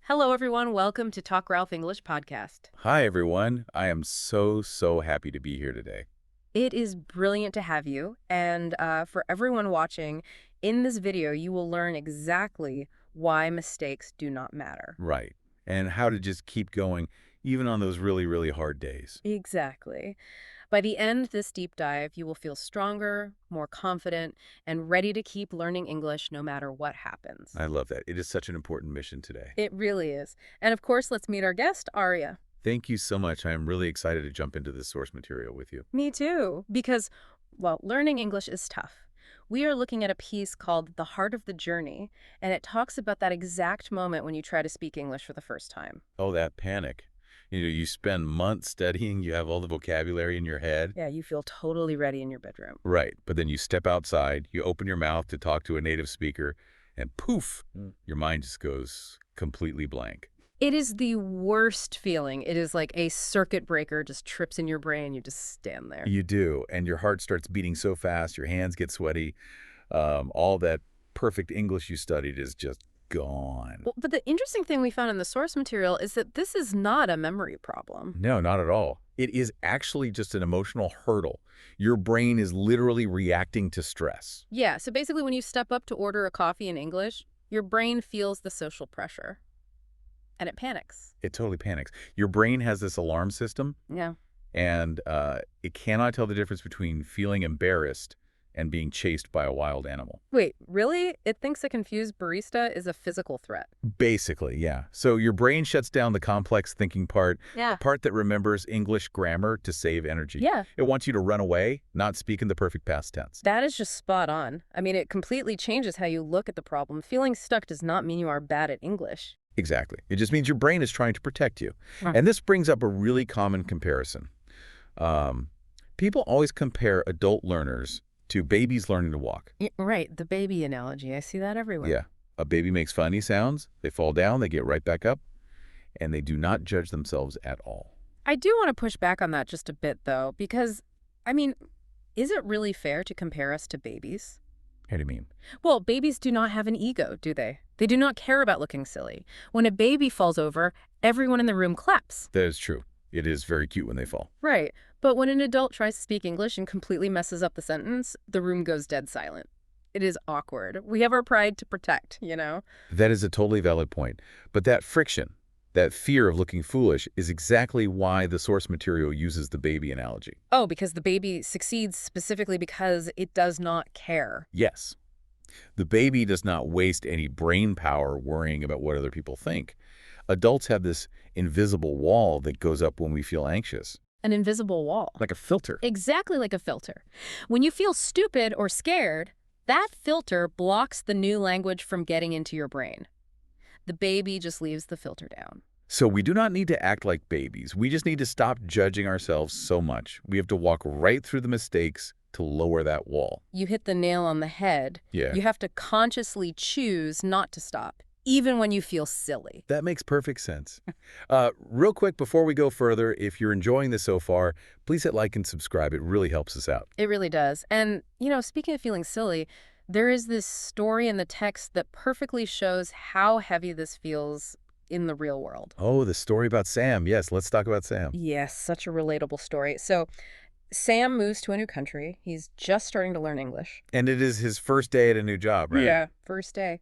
Hello, everyone. Welcome to Talk Ralph English podcast. Hi, everyone. I am so happy to be here today. It is brilliant to have you. And for everyone watching, in this video, you will learn exactly why mistakes do not matter. Right. And how to just keep going, even on those really hard days. Exactly. By the end of this deep dive, you will feel stronger, more confident, and ready to keep learning English no matter what happens. I love that. It is such an important mission today. It really is. And of course, let's meet our guest, Aria. Thank you so much. I am really excited to jump into this source material with you. Me too, because, well, learning English is tough. We are looking at a piece called The Heart of the Journey, and it talks about that exact moment when you try to speak English for the first time. Oh, that panic. You spend months studying, you have all the vocabulary in your head. Yeah, you feel totally ready in your bedroom. Right. But then you step outside, you open your mouth to talk to a native speaker, and poof, your mind just goes completely blank. It is the worst feeling. It is like a circuit breaker just trips in your brain. You just stand there. You do, and your heart starts beating so fast, your hands get sweaty. All that perfect English you studied is just gone. Well, but the interesting thing we found in the source material is that this is not a memory problem. No, not at all. It is actually just an emotional hurdle. Your brain is literally reacting to stress. Yeah, so basically when you step up to order a coffee in English, your brain feels the social pressure. And it panics. It totally panics. Your brain has this alarm system, Yeah. and it cannot tell the difference between feeling embarrassed and being chased by a wild animal. Wait, really? It thinks a confused barista is a physical threat. Basically, yeah. So your brain shuts down the complex thinking part, Yeah. the part that remembers English grammar to save energy. Yeah. It wants you to run away, not speak in the perfect past tense. That is just spot on. I mean, it completely changes how you look at the problem. Feeling stuck does not mean you are bad at English. Exactly. It just means your brain is trying to protect you. Huh. And this brings up a really common comparison. People always compare adult learners to babies learning to walk. Right, the baby analogy. I see that everywhere. Yeah. A baby makes funny sounds, they fall down, they get right back up, and they do not judge themselves at all. I do want to push back on that just a bit, though, because, I mean, is it really fair to compare us to babies? How do you mean? Well, babies do not have an ego, do they? They do not care about looking silly. When a baby falls over, everyone in the room claps. That is true. It is very cute when they fall. Right. But when an adult tries to speak English and completely messes up the sentence, the room goes dead silent. It is awkward. We have our pride to protect, you know? That is a totally valid point. But that friction, that fear of looking foolish, is exactly why the source material uses the baby analogy. Oh, because the baby succeeds specifically because it does not care. Yes. The baby does not waste any brain power worrying about what other people think. Adults have this invisible wall that goes up when we feel anxious. An invisible wall. Like a filter. Exactly like a filter. When you feel stupid or scared, that filter blocks the new language from getting into your brain. The baby just leaves the filter down. So we do not need to act like babies. We just need to stop judging ourselves so much. We have to walk right through the mistakes to lower that wall. You hit the nail on the head. Yeah. You have to consciously choose not to stop, even when you feel silly. That makes perfect sense. Real quick, before we go further, if you're enjoying this so far, please hit like and subscribe. It really helps us out. It really does. And, you know, speaking of feeling silly, there is this story in the text that perfectly shows how heavy this feels in the real world. Oh, the story about Sam. Yes, let's talk about Sam. Yes, such a relatable story. So Sam moves to a new country. He's just starting to learn English. And it is his first day at a new job, right? Yeah, first day.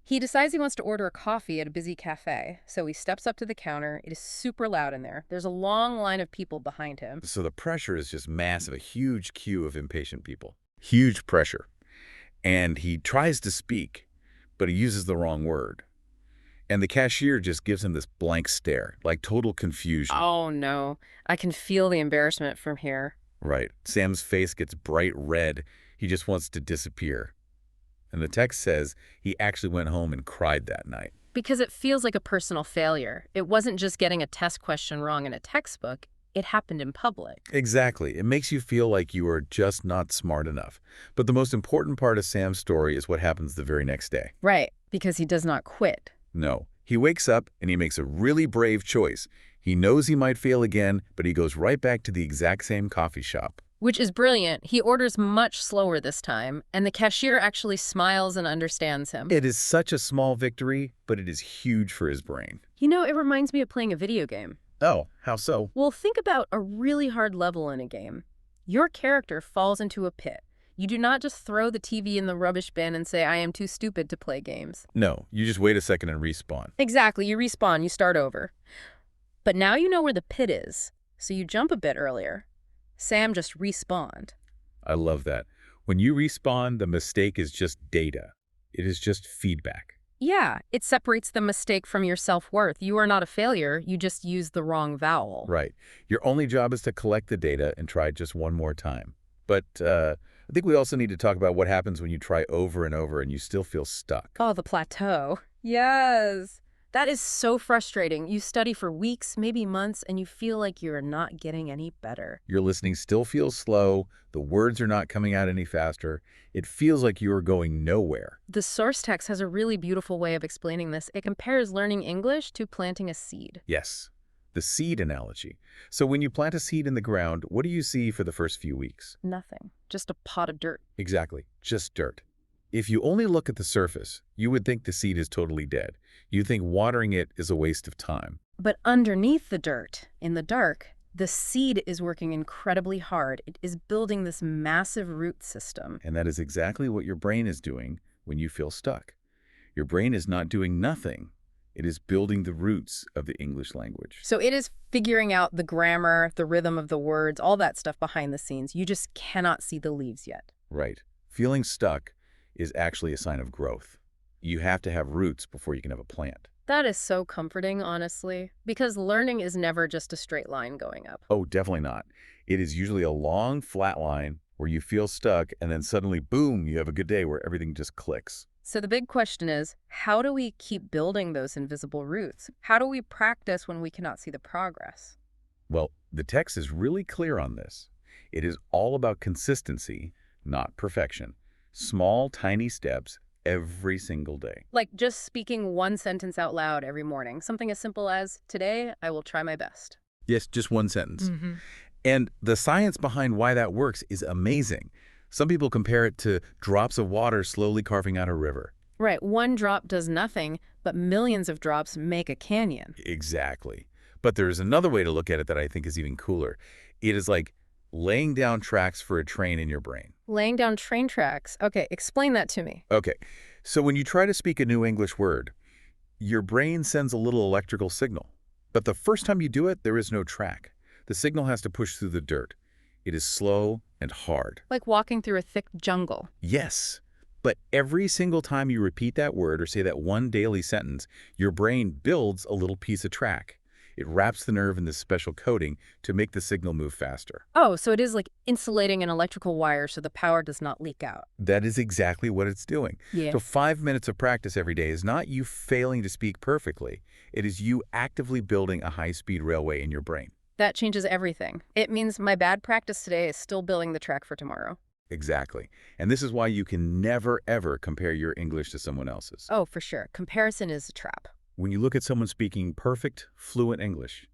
He decides he wants to order a coffee at a busy cafe, so he steps up to the counter. It is super loud in there. There's a long line of people behind him. So the pressure is just massive, a huge queue of impatient people. Huge pressure. And he tries to speak, but he uses the wrong word. And the cashier just gives him this blank stare, like total confusion. Oh, no. I can feel the embarrassment from here. Right. Sam's face gets bright red. He just wants to disappear. And the text says he actually went home and cried that night. Because it feels like a personal failure. It wasn't just getting a test question wrong in a textbook. It happened in public. Exactly. It makes you feel like you are just not smart enough. But the most important part of Sam's story is what happens the very next day. Right, because he does not quit. No. He wakes up and he makes a really brave choice. He knows he might fail again, but he goes right back to the exact same coffee shop. Which is brilliant. He orders much slower this time, and the cashier actually smiles and understands him. It is such a small victory, but it is huge for his brain. It reminds me of playing a video game. Oh, how so? Well, think about a really hard level in a game. Your character falls into a pit. You do not just throw the TV in the rubbish bin and say, I am too stupid to play games. No, you just wait a second and respawn. Exactly, you respawn, you start over. But now you know where the pit is, so you jump a bit earlier. Sam just respawned. I love that. When you respawn, the mistake is just data. It is just feedback. Yeah, it separates the mistake from your self-worth. You are not a failure, you just used the wrong vowel. Right. Your only job is to collect the data and try just one more time. But I think we also need to talk about what happens when you try over and over and you still feel stuck. Oh, the plateau. Yes. That is so frustrating. You study for weeks, maybe months, and you feel like you're not getting any better. Your listening still feels slow. The words are not coming out any faster. It feels like you are going nowhere. The source text has a really beautiful way of explaining this. It compares learning English to planting a seed. Yes, the seed analogy. So when you plant a seed in the ground, what do you see for the first few weeks? Nothing. Just a pot of dirt. Exactly, just dirt. If you only look at the surface, you would think the seed is totally dead. You think watering it is a waste of time. But underneath the dirt, in the dark, the seed is working incredibly hard. It is building this massive root system. And that is exactly what your brain is doing when you feel stuck. Your brain is not doing nothing. It is building the roots of the English language. So it is figuring out the grammar, the rhythm of the words, all that stuff behind the scenes. You just cannot see the leaves yet. Right. Feeling stuck is actually a sign of growth. You have to have roots before you can have a plant. That is so comforting, honestly, because learning is never just a straight line going up. Oh, definitely not. It is usually a long, flat line where you feel stuck and then suddenly, boom, you have a good day where everything just clicks. So the big question is, how do we keep building those invisible roots? How do we practice when we cannot see the progress? Well, the text is really clear on this. It is all about consistency, not perfection. Small, tiny steps every single day. Like just speaking one sentence out loud every morning. Something as simple as, today I will try my best. Yes, just one sentence. And the science behind why that works is amazing. Some people compare it to drops of water slowly carving out a river. Right, one drop does nothing, but millions of drops make a canyon. Exactly. But there's another way to look at it that I think is even cooler. It is like laying down tracks for a train in your brain. Laying down train tracks. Okay, explain that to me. Okay, so when you try to speak a new English word, your brain sends a little electrical signal. But the first time you do it, there is no track. The signal has to push through the dirt. It is slow and hard. Like walking through a thick jungle. Yes, but every single time you repeat that word or say that one daily sentence, your brain builds a little piece of track. It wraps the nerve in this special coating to make the signal move faster. Oh, so it is like insulating an electrical wire so the power does not leak out. That is exactly what it's doing. Yeah. So 5 minutes of practice every day is not you failing to speak perfectly. It is you actively building a high-speed railway in your brain. That changes everything. It means my bad practice today is still building the track for tomorrow. Exactly. And this is why you can never, ever compare your English to someone else's. Oh, for sure. Comparison is a trap. When you look at someone speaking perfect, fluent English,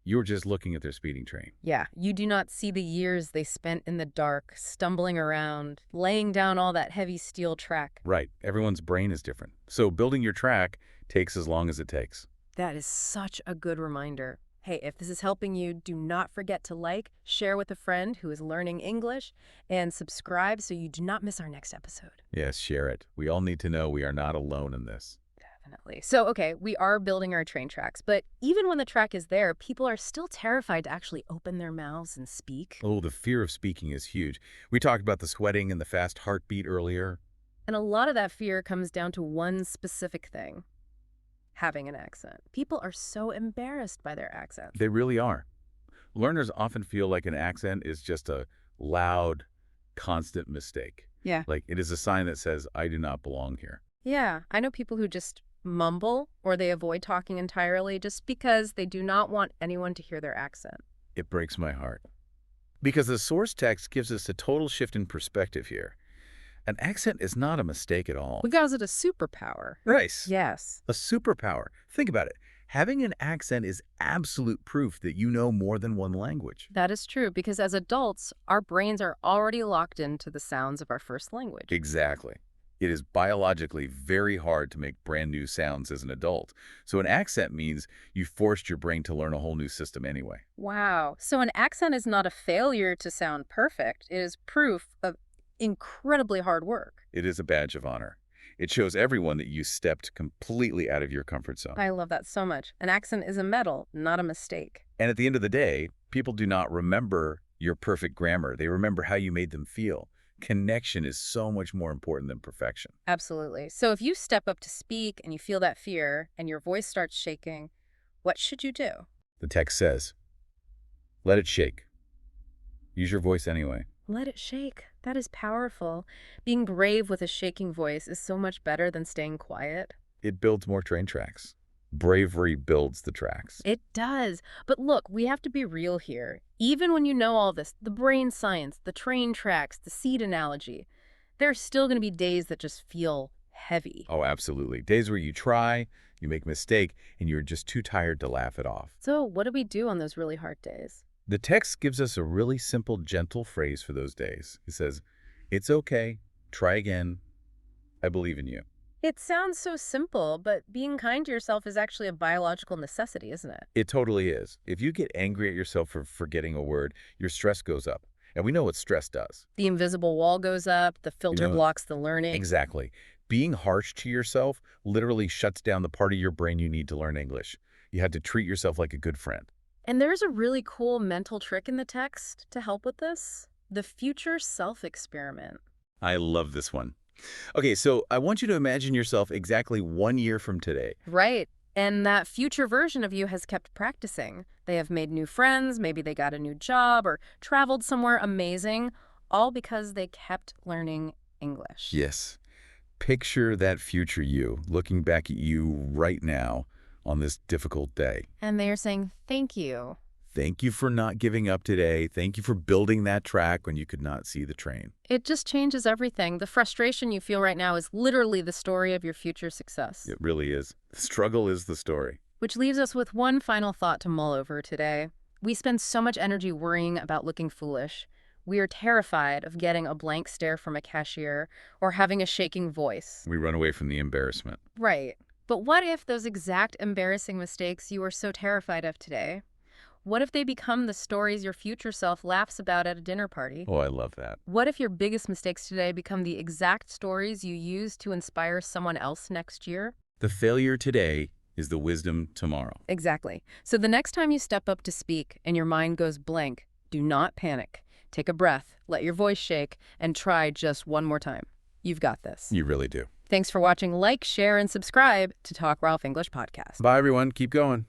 you're just looking at their speeding train. Yeah, you do not see the years they spent in the dark, stumbling around, laying down all that heavy steel track. Right. Everyone's brain is different. So building your track takes as long as it takes. That is such a good reminder. Hey, if this is helping you, do not forget to like, share with a friend who is learning English, and subscribe so you do not miss our next episode. Yes, share it. We all need to know we are not alone in this. Definitely. So, okay, we are building our train tracks, but even when the track is there, people are still terrified to actually open their mouths and speak. Oh, the fear of speaking is huge. We talked about the sweating and the fast heartbeat earlier. And a lot of that fear comes down to one specific thing: having an accent. People are so embarrassed by their accents. They really are. Learners often feel like an accent is just a loud, constant mistake. Yeah. Like it is a sign that says, I do not belong here. Yeah, I know people who just mumble or they avoid talking entirely just because they do not want anyone to hear their accent. It breaks my heart. Because the source text gives us a total shift in perspective here. An accent is not a mistake at all. Because it's a superpower. Right. Yes. A superpower. Think about it. Having an accent is absolute proof that you know more than one language. That is true because as adults, our brains are already locked into the sounds of our first language. Exactly. It is biologically very hard to make brand new sounds as an adult. So an accent means you forced your brain to learn a whole new system anyway. Wow. So an accent is not a failure to sound perfect. It is proof of incredibly hard work. It is a badge of honor. It shows everyone that you stepped completely out of your comfort zone. I love that so much. An accent is a medal, not a mistake. And at the end of the day, people do not remember your perfect grammar. They remember how you made them feel. Connection is so much more important than perfection. Absolutely. So if you step up to speak and you feel that fear and your voice starts shaking, what should you do? The text says, let it shake. Use your voice anyway. Let it shake. That is powerful. Being brave with a shaking voice is so much better than staying quiet. It builds more train tracks. Bravery builds the tracks. It does. But look, we have to be real here. Even when you know all this, the brain science, the train tracks, the seed analogy, there are still going to be days that just feel heavy. Oh, absolutely. Days where you try, you make a mistake, and you're just too tired to laugh it off. So what do we do on those really hard days? The text gives us a really simple, gentle phrase for those days. It says, it's okay, try again, I believe in you. It sounds so simple, but being kind to yourself is actually a biological necessity, isn't it? It totally is. If you get angry at yourself for forgetting a word, your stress goes up. And we know what stress does. The invisible wall goes up, the filter blocks the learning. Exactly. Being harsh to yourself literally shuts down the part of your brain you need to learn English. You have to treat yourself like a good friend. And there's a really cool mental trick in the text to help with this. The future self-experiment. I love this one. Okay, so I want you to imagine yourself exactly 1 year from today. Right. And that future version of you has kept practicing. They have made new friends, maybe they got a new job or traveled somewhere amazing, all because they kept learning English. Yes. Picture that future you looking back at you right now on this difficult day. And they are saying, thank you. Thank you for not giving up today. Thank you for building that track when you could not see the train. It just changes everything. The frustration you feel right now is literally the story of your future success. It really is. The struggle is the story. Which leaves us with one final thought to mull over today. We spend so much energy worrying about looking foolish. We are terrified of getting a blank stare from a cashier or having a shaking voice. We run away from the embarrassment. Right. But what if those exact embarrassing mistakes you are so terrified of today? What if they become the stories your future self laughs about at a dinner party? Oh, I love that. What if your biggest mistakes today become the exact stories you use to inspire someone else next year? The failure today is the wisdom tomorrow. Exactly. So the next time you step up to speak and your mind goes blank, do not panic. Take a breath, let your voice shake, and try just one more time. You've got this. You really do. Thanks for watching. Like, share, and subscribe to Talk Ralph English Podcast. Bye, everyone. Keep going.